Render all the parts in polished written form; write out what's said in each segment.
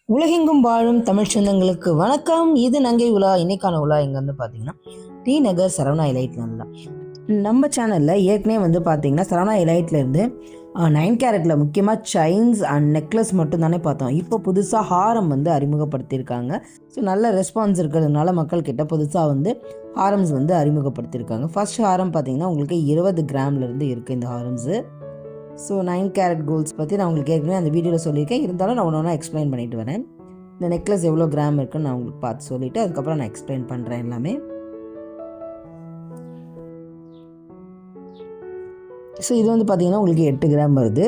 உலகெங்கும் வாழும் தமிழ் சொந்தங்களுக்கு வணக்கம். இது நங்கை உலா. இன்னைக்கான உலா எங்கே வந்து பார்த்தீங்கன்னா டி நகர் சரவணா எலைட்லேருந்து தான். நம்ம சேனலில் ஏற்கனவே வந்து பார்த்தீங்கன்னா சரவணா எலைட்லேருந்து 9 கேரட்டில் முக்கியமாக செயின்ஸ் அண்ட் நெக்லஸ் மட்டும் தானே பார்த்தோம். இப்போ புதுசாக ஹாரம் வந்து அறிமுகப்படுத்தியிருக்காங்க. ஸோ நல்ல ரெஸ்பான்ஸ் இருக்கிறதுனால மக்கள்கிட்ட புதுசாக வந்து ஹாரம்ஸ் வந்து அறிமுகப்படுத்தியிருக்காங்க. ஃபர்ஸ்ட் ஹாரம் பார்த்தீங்கன்னா உங்களுக்கு 20 கிராம்லேருந்து இருக்குது இந்த ஹாரம்ஸு. ஸோ 9 கேரட் கோல்ட்ஸ் பற்றி நான் உங்களுக்கு ஏற்கனவே அந்த வீடியோவில் சொல்லியிருக்கேன். இருந்தாலும் நான் ஒன்று எக்ஸ்பிளைன் பண்ணிட்டு வரேன். இந்த நெக்லஸ் எவ்வளோ கிராம் இருக்குன்னு நான் உங்களுக்கு பார்த்து சொல்லிவிட்டு அதுக்கப்புறம் நான் எக்ஸ்பிளைன் பண்ணுறேன் எல்லாமே. ஸோ இது வந்து பார்த்திங்கன்னா உங்களுக்கு 8 கிராம் வருது.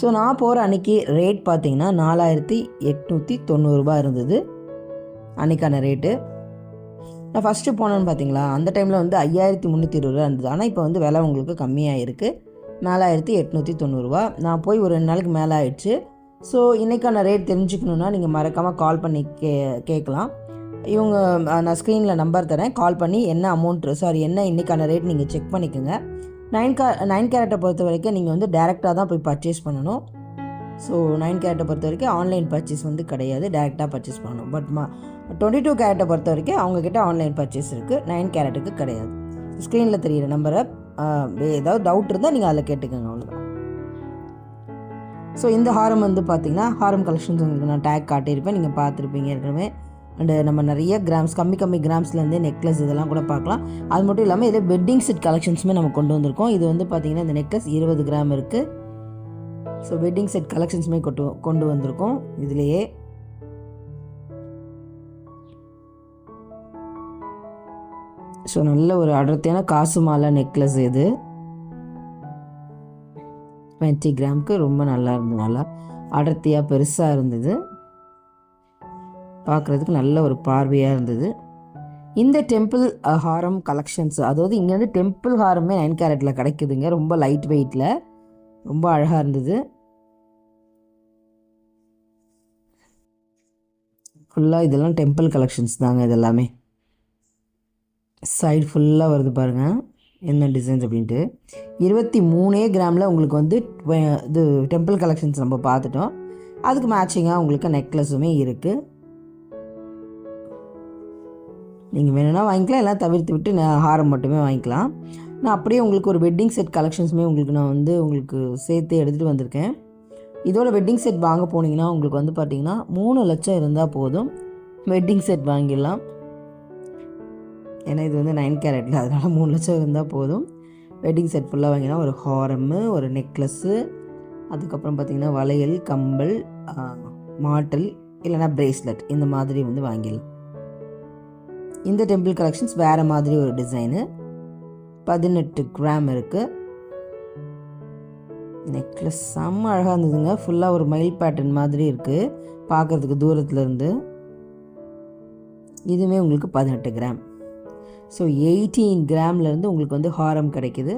ஸோ நான் போகிற அன்றைக்கி ரேட் பார்த்திங்கன்னா 4890 இருந்தது அன்றைக்கான ரேட்டு. நான் ஃபஸ்ட்டு போனேன்னு பார்த்தீங்களா, அந்த டைமில் வந்து 5320 இருந்தது. ஆனால் இப்போ வந்து விலை உங்களுக்கு கம்மியாக இருக்குது, 4890. நான் போய் ஒரு 2 நாளைக்கு மேலே ஆயிடுச்சு. ஸோ இன்றைக்கான ரேட் தெரிஞ்சுக்கணுன்னா நீங்கள் மறக்காமல் கால் பண்ணி கேட்கலாம். இவங்க நான் ஸ்க்ரீனில் நம்பர் தரேன், கால் பண்ணி என்ன என்ன இன்றைக்கான ரேட் நீங்கள் செக் பண்ணிக்கோங்க. 9 கேரட்டை பொறுத்த வரைக்கும் நீங்கள் வந்து டேரெக்டாக தான் போய் பர்ச்சேஸ் பண்ணணும். ஸோ 9 கேரட்டை பொறுத்த வரைக்கும் ஆன்லைன் பர்ச்சேஸ் வந்து கிடையாது, டேரெக்டாக பர்ச்சேஸ் பண்ணணும். பட் 22 கேரட்டை பொறுத்த வரைக்கும் அவங்கக்கிட்ட ஆன்லைன் பர்ச்சேஸ் இருக்குது, 9 கேரட்டுக்கு கிடையாது. ஸ்க்ரீனில் தெரிகிற நம்பரை ஏதாவது டவுட் இருந்தால் நீங்கள் அதில் கேட்டுக்கோங்க, அவ்வளோதான். ஸோ இந்த ஹாரம் வந்து பார்த்திங்கன்னா ஹாரம் கலெக்ஷன்ஸ் உங்களுக்கு நான் டேக் காட்டியிருப்பேன், நீங்கள் பார்த்துருப்பீங்க ஏற்கனவே. அண்டு நம்ம நிறைய கிராம்ஸ் கம்மி கிராம்ஸ்லேருந்து நெக்லஸ் இதெல்லாம் கூட பார்க்கலாம். அது மட்டும் இல்லாமல் இதில் வெட்டிங் செட் கலெக்ஷன்ஸுமே நம்ம கொண்டு வந்திருக்கோம். இது வந்து பார்த்திங்கன்னா இந்த நெக்லஸ் 20 கிராம் இருக்குது. ஸோ வெட்டிங் செட் கலெக்ஷன்ஸுமே கொண்டு வந்திருக்கோம் இதுலேயே. ஸோ நல்ல ஒரு அடர்த்தியான காசு மாலை நெக்லஸ் இது 20 கிராமுக்கு ரொம்ப நல்லா இருந்தது, நல்லா அடர்த்தியாக பெருசாக இருந்தது, பார்க்குறதுக்கு நல்ல ஒரு பார்வையாக இருந்தது. இந்த டெம்பிள் ஹாரம் கலெக்ஷன்ஸ், அதாவது இங்கே வந்து டெம்பிள் ஹாரமே 9 கேரட்டில் கிடைக்குதுங்க, ரொம்ப லைட் வெயிட்டில், ரொம்ப அழகாக இருந்தது. ஃபுல்லாக இதெல்லாம் டெம்பிள் கலெக்ஷன்ஸ் தாங்க. இதெல்லாமே சைடு ஃபுல்லாக வருது பாருங்கள் என்ன டிசைன்ஸ் அப்படின்ட்டு. 23 கிராமில் உங்களுக்கு வந்து இது டெம்பிள் கலெக்ஷன்ஸ் நம்ம பார்த்துட்டோம். அதுக்கு மேட்சிங்காக உங்களுக்கு நெக்லஸுமே இருக்குது. நீங்கள் வேணும்னா வாங்கிக்கலாம், எல்லாம் தவிர்த்து விட்டு ஹாரம் மட்டுமே வாங்கிக்கலாம். நான் அப்படியே உங்களுக்கு ஒரு வெட்டிங் செட் கலெக்ஷன்ஸுமே நான் வந்து உங்களுக்கு சேர்த்து எடுத்துகிட்டு வந்திருக்கேன். இதோட வெட்டிங் செட் வாங்க போனீங்கன்னா உங்களுக்கு வந்து பார்த்திங்கன்னா 3 லட்சம் இருந்தால் போதும், வெட்டிங் செட் வாங்கிடலாம். ஏன்னா இது வந்து 9 கேரட்டில், அதனால் 3 லட்சம் இருந்தால் போதும். வெட்டிங் செட் ஃபுல்லாக வாங்கினா ஒரு ஹாரம்மு, ஒரு நெக்லஸ்ஸு, அதுக்கப்புறம் பார்த்திங்கன்னா வளையல், கம்பல், மாட்டல் இல்லைனா ப்ரேஸ்லெட், இந்த மாதிரி வந்து வாங்கிடலாம். இந்த டெம்பிள் கலெக்ஷன்ஸ் வேறு மாதிரி ஒரு டிசைனு, 18 கிராம் இருக்குது. நெக்லஸ் செம்ம அழகாக இருந்ததுங்க, ஃபுல்லாக ஒரு மயில் பேட்டர்ன் மாதிரி இருக்குது பார்க்குறதுக்கு தூரத்துலேருந்து. இதுவுமே உங்களுக்கு 18 கிராம். ஸோ 18 கிராம்லேருந்து உங்களுக்கு வந்து ஹாரம் கிடைக்குது.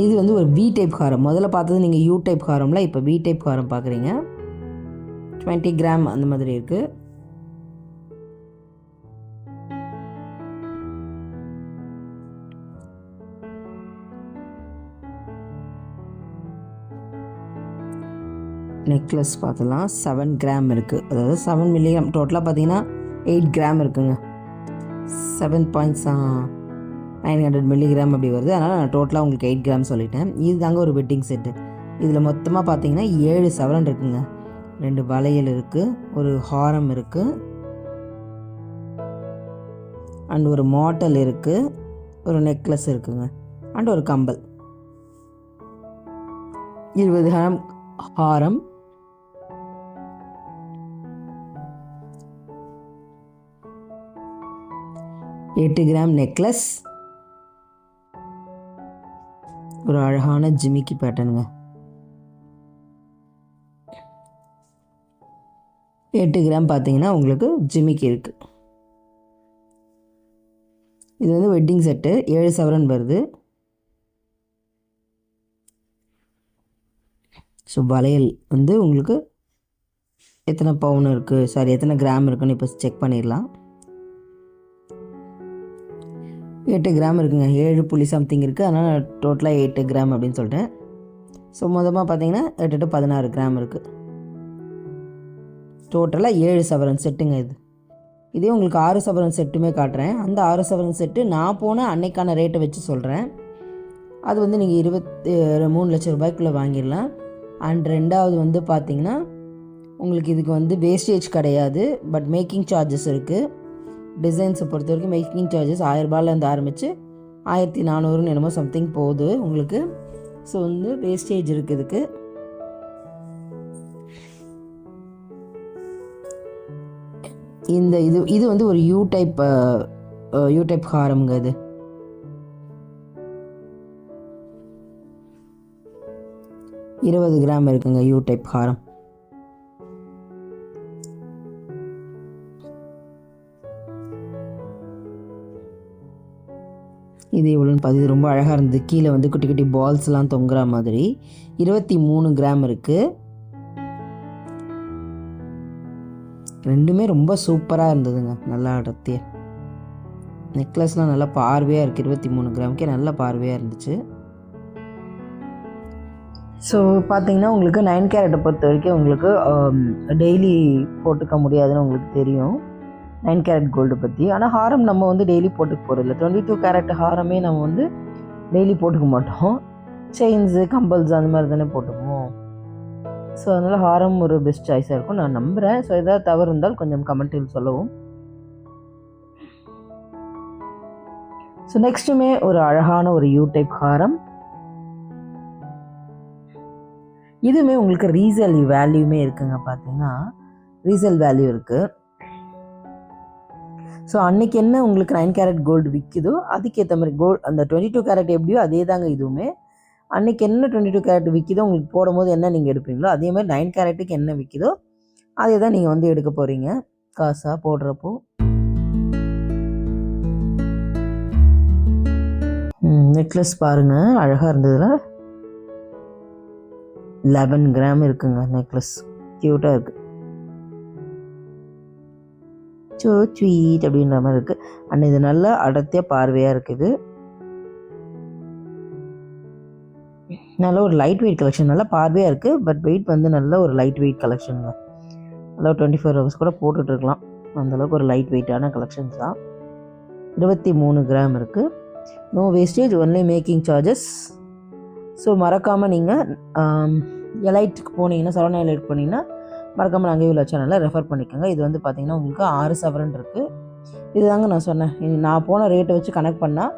இது வந்து ஒரு வி டைப் ஹாரம். முதல்ல பார்த்தது நீங்கள் யூ டைப் ஹாரம்ல, இப்போ வி டைப் ஹாரம் பார்க்குறீங்க. 20 கிராம் அந்த மாதிரி இருக்குது. நெக்லஸ் பார்த்தலாம் 7 கிராம் இருக்குது, அதாவது 7 மில்லிகிராம். டோட்டலாக பார்த்தீங்கன்னா 8 கிராம் இருக்குங்க. 7.900 மில்லிகிராம் அப்படி வருது. அதனால் நான் டோட்டலாக உங்களுக்கு 8 கிராம் சொல்லிட்டேன். இது தாங்க ஒரு வெட்டிங் செட்டு. இதில் மொத்தமாக பார்த்தீங்கன்னா 7 சவரன் இருக்குங்க. 2 வளையல் இருக்குது, ஒரு ஹாரம் இருக்குது, அண்ட் ஒரு மாட்டல் இருக்குது, ஒரு நெக்லஸ் இருக்குங்க, அண்ட் ஒரு கம்பல். 20 கிராம் ஹாரம், 8 கிராம் நெக்லஸ், ஒரு அழகான ஜிமிக்கி பேட்டர்னுங்க. 8 கிராம் பார்த்தீங்கன்னா உங்களுக்கு ஜிமிக்கி இருக்குது. இது வந்து வெட்டிங் செட்டு 7 சவரன் வருது. ஸோ வளையல் வந்து உங்களுக்கு எத்தனை பவுன் இருக்குது, எத்தனை கிராம் இருக்குன்னு இப்போ செக் பண்ணிடலாம். 8 கிராம் இருக்குங்க, 7 புள்ளி சம்திங் இருக்குது. அதனால் டோட்டலாக 8 கிராம் அப்படின்னு சொல்லிட்டேன். ஸோ மொத்தமாக பார்த்தீங்கன்னா 8 to 16 கிராம் இருக்குது. டோட்டலாக 7 சவரன் செட்டுங்க இது. இதே உங்களுக்கு 6 சவரன் செட்டுமே காட்டுறேன். அந்த 6 சவரன் செட்டு நான் போன அன்னைக்கான ரேட்டை வச்சு சொல்கிறேன். அது வந்து நீங்கள் 23 லட்சம் ரூபாய்க்குள்ளே வாங்கிடலாம். அண்ட் ரெண்டாவது வந்து பார்த்திங்கன்னா உங்களுக்கு இதுக்கு வந்து வேஸ்டேஜ் கிடையாது, பட் மேக்கிங் சார்ஜஸ் இருக்குது. டிசைன்ஸை பொறுத்த வரைக்கும் மேக்கிங் சார்ஜஸ் 1000 ரூபாயிலேருந்து ஆரம்பித்து 1400 என்னமோ சம்திங் போகுது உங்களுக்கு. ஸோ வந்து வேஸ்டேஜ் இருக்குது இதுக்கு. இந்த இது வந்து ஒரு யூ டைப் ஹாரம்ங்க. இது 20 கிராம் இருக்குங்க யூ டைப் ஹாரம். இது எவ்வளோன்னு பார்த்து இது ரொம்ப அழகாக இருந்தது. கீழே வந்து குட்டி குட்டி பால்ஸ்லாம் தொங்குற மாதிரி 23 கிராம் இருக்குது. ரெண்டுமே ரொம்ப சூப்பராக இருந்ததுங்க, நல்லா அடர்த்தியாக. நெக்லஸ்லாம் நல்லா பார்வையாக இருக்குது. 23 கிராமுக்கே நல்லா பார்வையாக இருந்துச்சு. ஸோ பார்த்தீங்கன்னா உங்களுக்கு 9 கேரட்டை பொறுத்த வரைக்கும் உங்களுக்கு டெய்லி போட்டுக்க முடியாதுன்னு உங்களுக்கு தெரியும் 9 கேரட் கோல்டு பற்றி. ஆனால் ஹாரம் நம்ம வந்து டெய்லி போட்டுக்க போகிறதில்ல. 22 கேரட் ஹாரமே நம்ம வந்து டெய்லி போட்டுக்க மாட்டோம். செயின்ஸு கம்பல்ஸ் அந்த மாதிரி தானே போட்டுக்குவோம். ஸோ அதனால் ஹாரம் ஒரு பெஸ்ட் சாய்ஸாக இருக்கும் நான் நம்புகிறேன். ஸோ எதாவது தவறு இருந்தால் கொஞ்சம் கமெண்ட்டில் சொல்லவும். ஸோ நெக்ஸ்ட்டுமே ஒரு அழகான ஒரு யூ டைப் ஹாரம். இதுவுமே உங்களுக்கு ரீசேல் வேல்யூமே இருக்குங்க. பார்த்தீங்கன்னா ரீசேல் வேல்யூ இருக்குது. ஸோ அன்றைக்கி என்ன உங்களுக்கு 9 கேரட் கோல்டு விற்கிதோ அதுக்கேற்ற மாதிரி அந்த 22 கேரட் எப்படியோ அதே தாங்க இதுவுமே. அன்றைக்கி என்ன 22 கேரட் விற்கிதோ உங்களுக்கு போடும்போது என்ன நீங்கள் எடுப்பீங்களோ அதே மாதிரி 9 கேரட்டுக்கு என்ன விற்கிதோ அதே தான் நீங்கள் வந்து எடுக்க போகிறீங்க காசாக போடுறப்போ. நெக்லஸ் பாருங்கள் அழகாக இருந்ததில் 11 கிராம் இருக்குங்க நெக்லஸ். க்யூட்டாக இருக்குது. ஸோ ஸ்வீட் அப்படின்ற மாதிரி இருக்குது. அண்ட் இது நல்லா அடர்த்தியாக பார்வையாக இருக்குது. நல்ல ஒரு லைட் வெயிட் கலெக்ஷன். நல்லா பார்வையாக இருக்குது, பட் வெயிட் வந்து நல்ல ஒரு லைட் வெயிட் கலெக்ஷனுங்க. நல்லா 24 ஹவர்ஸ் கூட போட்டுட்ருக்கலாம், அந்தளவுக்கு ஒரு லைட் வெயிட்டான கலெக்ஷன்ஸ் தான். 23 கிராம் இருக்குது. No wastage, only making charges. So மறக்காமல் நீங்கள் எலைட்டுக்கு போனீங்கன்னா, சரவணா எலைட் போனீங்கன்னா மறக்காமல் நாங்கள் இவ்வளோ சேனலில் ரெஃபர் பண்ணிக்கோங்க. இது வந்து பார்த்திங்கன்னா உங்களுக்கு 6 சவரன் இருக்குது. இது தாங்க நான் சொன்னேன். நான் போன ரேட்டை வச்சு கனெக்ட் பண்ணால்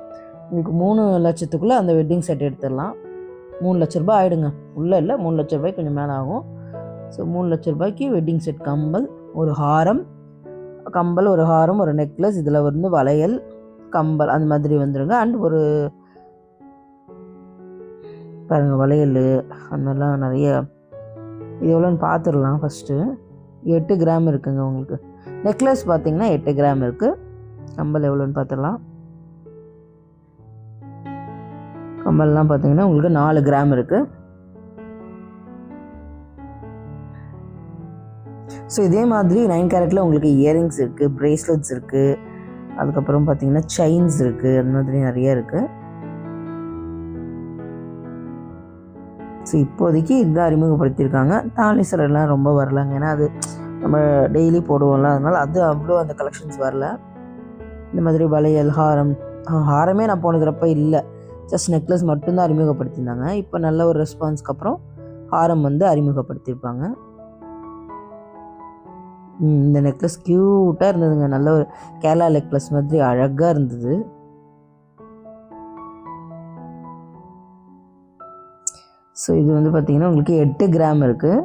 உங்களுக்கு 3 லட்சத்துக்குள்ளே அந்த வெட்டிங் செட் எடுத்துடலாம். 3 லட்ச ரூபாய் ஆகிடுங்க. உள்ளே இல்லை, 3 லட்ச ரூபாய்க்கு கொஞ்சம் மேலே ஆகும். ஸோ 3 லட்ச ரூபாய்க்கு வெட்டிங் செட், கம்பல், ஒரு ஹாரம், ஒரு ஹாரம், ஒரு நெக்லஸ், இதில் வந்து வளையல், கம்பல் அந்த மாதிரி வந்துடுங்க. அண்ட் ஒரு பாருங்கள் வளையல் அந்த மாதிரிலாம் நிறைய. இது எவ்வளோன்னு பார்த்துடலாம். ஃபஸ்ட்டு 8 கிராம் இருக்குங்க உங்களுக்கு. நெக்லஸ் பார்த்திங்கன்னா 8 கிராம் இருக்குது. கம்பல் எவ்வளோன்னு பார்த்துடலாம். கம்பல்லாம் பார்த்திங்கன்னா உங்களுக்கு 4 கிராம் இருக்குது. ஸோ இதே மாதிரி 9 கேரட்டில் உங்களுக்கு இயரிங்ஸ் இருக்குது, ப்ரேஸ்லெட்ஸ் இருக்குது, அதுக்கப்புறம் பார்த்திங்கன்னா செயின்ஸ் இருக்குது, அந்த மாதிரி நிறைய இருக்குது. ஸோ இப்போதைக்கு இதுதான் அறிமுகப்படுத்தியிருக்காங்க. தாலி சரடுலாம் ரொம்ப வரலாங்க, ஏன்னா அது நம்ம டெய்லி போடுவோம்ல, அதனால் அது அவ்வளோ அந்த கலெக்ஷன்ஸ் வரல. இந்த மாதிரி வளையல், ஹாரமே நான் போனதுறப்ப இல்லை, ஜஸ்ட் நெக்லஸ் மட்டும்தான் அறிமுகப்படுத்தியிருந்தாங்க. இப்போ நல்ல ஒரு ரெஸ்பான்ஸ்க்கு அப்புறம் ஹாரம் வந்து அறிமுகப்படுத்தியிருப்பாங்க. இந்த நெக்லஸ் க்யூட்டாக இருந்ததுங்க. நல்ல ஒரு கேரளா நெக்லஸ் மாதிரி அழகாக இருந்தது. ஸோ இது வந்து பார்த்திங்கன்னா உங்களுக்கு 8 கிராம் இருக்குது.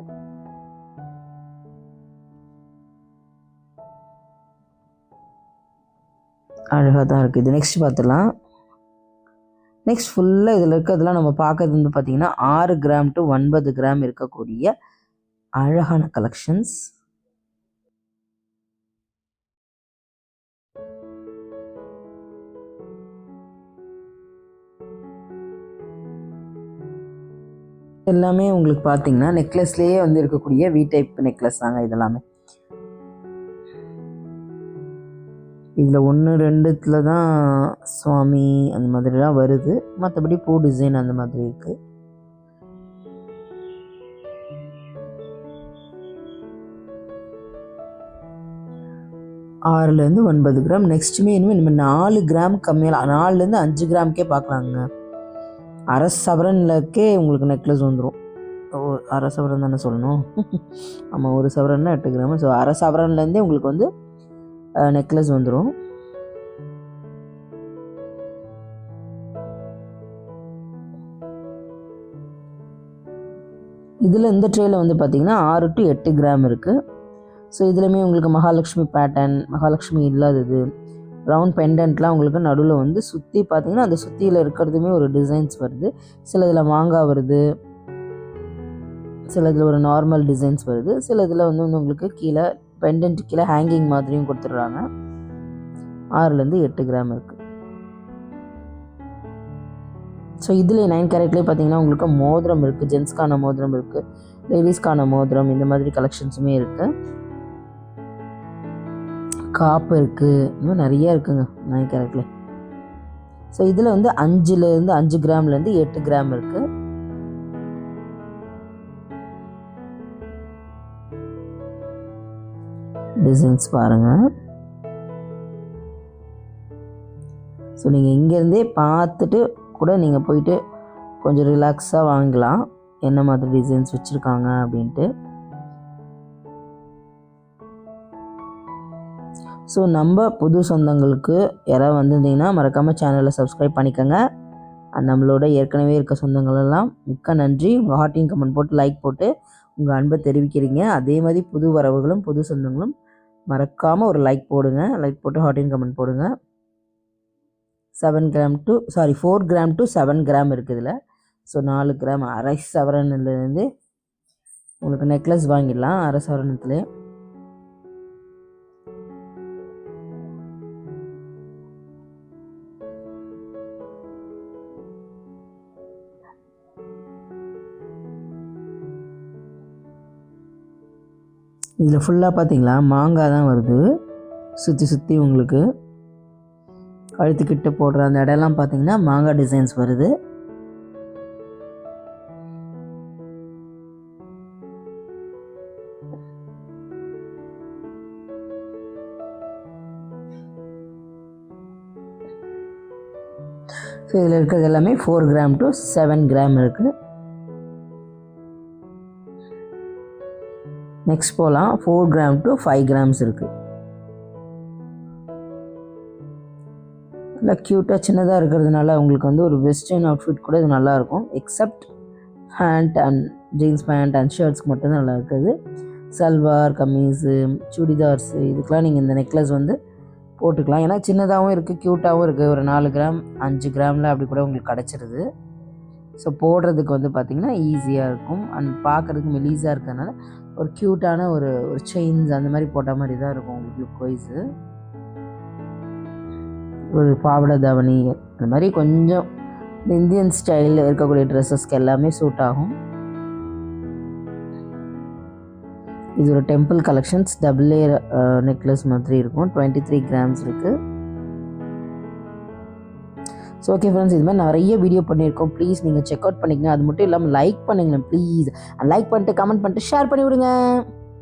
அழகாக தான் இருக்குது. இது நெக்ஸ்ட் பார்த்துடலாம். நெக்ஸ்ட் ஃபுல்லாக இதில் இருக்கிறதுலாம் நம்ம பார்க்கறது வந்து பார்த்திங்கன்னா 6 கிராம் to 9 கிராம் இருக்கக்கூடிய அழகான கலெக்ஷன்ஸ். எல்லாமே உங்களுக்கு பார்த்தீங்கன்னா நெக்லஸ்லேயே வந்து இருக்கக்கூடிய வி டைப் நெக்லஸ் தாங்க இதெல்லாமே. இதில் 1, 2 தான் சுவாமி அந்த மாதிரிலாம் வருது, மற்றபடி பூ டிசைன் அந்த மாதிரி இருக்குது. 6லேருந்து 9 கிராம். நெக்ஸ்ட்டுமே இனிமேல் 4 கிராம் கம்மியாக 4லேருந்து 5 கிராமுக்கே பார்க்கலாங்க. அரை சவரன்லக்கே உங்களுக்கு நெக்லஸ் வந்துடும். அரை சவரன் தானே சொல்லணும். ஆமாம், 1 சவரன்னா 8 கிராம். ஸோ அரை சவரன்லேருந்தே உங்களுக்கு வந்து நெக்லஸ் வந்துடும். இதில் இந்த ட்ரேயில் வந்து பார்த்திங்கன்னா 6 to 8 கிராம் இருக்குது. ஸோ இதுலையுமே உங்களுக்கு மகாலட்சுமி பேட்டர்ன், மகாலட்சுமி இல்லாதது, ரவுண்ட் பெண்டன்ட்லாம் உங்களுக்கு நடுவில் வந்து சுற்றி பார்த்திங்கன்னா அந்த சுற்றியில் இருக்கிறதுமே ஒரு டிசைன்ஸ் வருது. சில இதில் மாங்காய் வருது, சில இதில் ஒரு நார்மல் டிசைன்ஸ் வருது, சில இதில் வந்து உங்களுக்கு கீழே பெண்டன்ட் கீழே ஹேங்கிங் மாதிரியும் கொடுத்துட்றாங்க. 6லேருந்து 8 கிராம் இருக்குது. ஸோ இதில் 9 கேரட்லேயே பார்த்திங்கன்னா உங்களுக்கு மோதிரம் இருக்குது, ஜென்ஸ்க்கான மோதிரம் இருக்குது, லேடிஸ்க்கான மோதிரம், இந்த மாதிரி கலெக்ஷன்ஸுமே இருக்குது. காப்பு இருக்குது, இன்னும் நிறையா இருக்குங்க 9 கேரட்டில். ஸோ இதில் வந்து 5 கிராம்லேருந்து 8 கிராம் இருக்குது. டிசைன்ஸ் பாருங்கள். ஸோ நீங்கள் இங்கேருந்தே பார்த்துட்டு கூட நீங்கள் போயிட்டு கொஞ்சம் ரிலாக்ஸாக வாங்கலாம், என்ன மாதிரி டிசைன்ஸ் வச்சுருக்காங்க அப்படின்ட்டு. ஸோ நம்ம புது சொந்தங்களுக்கு யாராவது வந்திருந்தீங்கன்னா மறக்காமல் சேனலை சப்ஸ்கிரைப் பண்ணிக்கோங்க. நம்மளோட ஏற்கனவே இருக்க சொந்தங்களெல்லாம் மிக்க நன்றி. உங்கள் ஹார்ட்டிங் கமெண்ட் போட்டு லைக் போட்டு உங்கள் அன்பை தெரிவிக்கிறீங்க. அதே மாதிரி புது வரவுகளும் புது சொந்தங்களும் மறக்காமல் ஒரு லைக் போடுங்க. லைக் போட்டு ஹார்ட்டிங் கமெண்ட் போடுங்க. 4 கிராம் to 7 கிராம் இருக்குது இதில். ஸோ 4 கிராம் அரை சவரன்லேருந்து உங்களுக்கு நெக்லஸ் வாங்கிடலாம் அரை சவரனத்துலேயே. இதில் ஃபுல்லாக பார்த்தீங்களா மாங்காய் தான் வருது, சுற்றி உங்களுக்கு கழுத்துக்கிட்ட போடுற அந்த இடம்லாம் பார்த்தீங்கன்னா மாங்காய் டிசைன்ஸ் வருது. ஸோ இதில் இருக்கிறது எல்லாமே 4 கிராம் to 7 கிராம் இருக்குது. நெக்ஸ்ட் போகலாம். 4 கிராம் to 5 கிராம்ஸ் இருக்குது. நல்லா க்யூட்டாக சின்னதாக இருக்கிறதுனால உங்களுக்கு வந்து ஒரு வெஸ்டர்ன் அவுட்ஃபிட் கூட இது நல்லாயிருக்கும். Except hand and jeans pant and ஷர்ட்ஸ்க்கு மட்டும்தான் நல்லா இருக்குது. சல்வார் கமீஸு சுடிதார்ஸு இதுக்கெலாம் நீங்கள் இந்த நெக்லஸ் வந்து போட்டுக்கலாம். ஏன்னா சின்னதாகவும் இருக்குது, க்யூட்டாகவும் இருக்குது. ஒரு 4 கிராம் 5 கிராமில் அப்படி கூட உங்களுக்கு கிடச்சிருது. ஸோ போடுறதுக்கு வந்து பார்த்திங்கன்னா ஈஸியாக இருக்கும் அண்ட் பார்க்குறதுக்கு மெலீஸாக இருக்கிறதுனால ஒரு க்யூட்டான ஒரு செயின்ஸ் அந்த மாதிரி போட்ட மாதிரி தான் இருக்கும் உங்களுக்கு லுக் வைஸு. ஒரு பாவடை தாவணி அந்த மாதிரி கொஞ்சம் இந்த இந்தியன் ஸ்டைலில் இருக்கக்கூடிய ட்ரெஸ்ஸஸ்க்கு எல்லாமே சூட் ஆகும். இது ஒரு temple collections double layer necklace மாதிரி இருக்கும். 23 கிராம்ஸ் இருக்குது. ஸோ ஓகே ஃப்ரெண்ட்ஸ், இது மாதிரி நிறைய வீடியோ பண்ணியிருக்கோம். ப்ளீஸ் நீங்கள் செக் அவுட் பண்ணிக்கங்க. அது மட்டும் இல்லாமல் லைக் பண்ணுங்களேன் ப்ளீஸ். லைக் பண்ணிட்டு கமெண்ட் பண்ணிட்டு ஷேர் பண்ணி விடுங்க.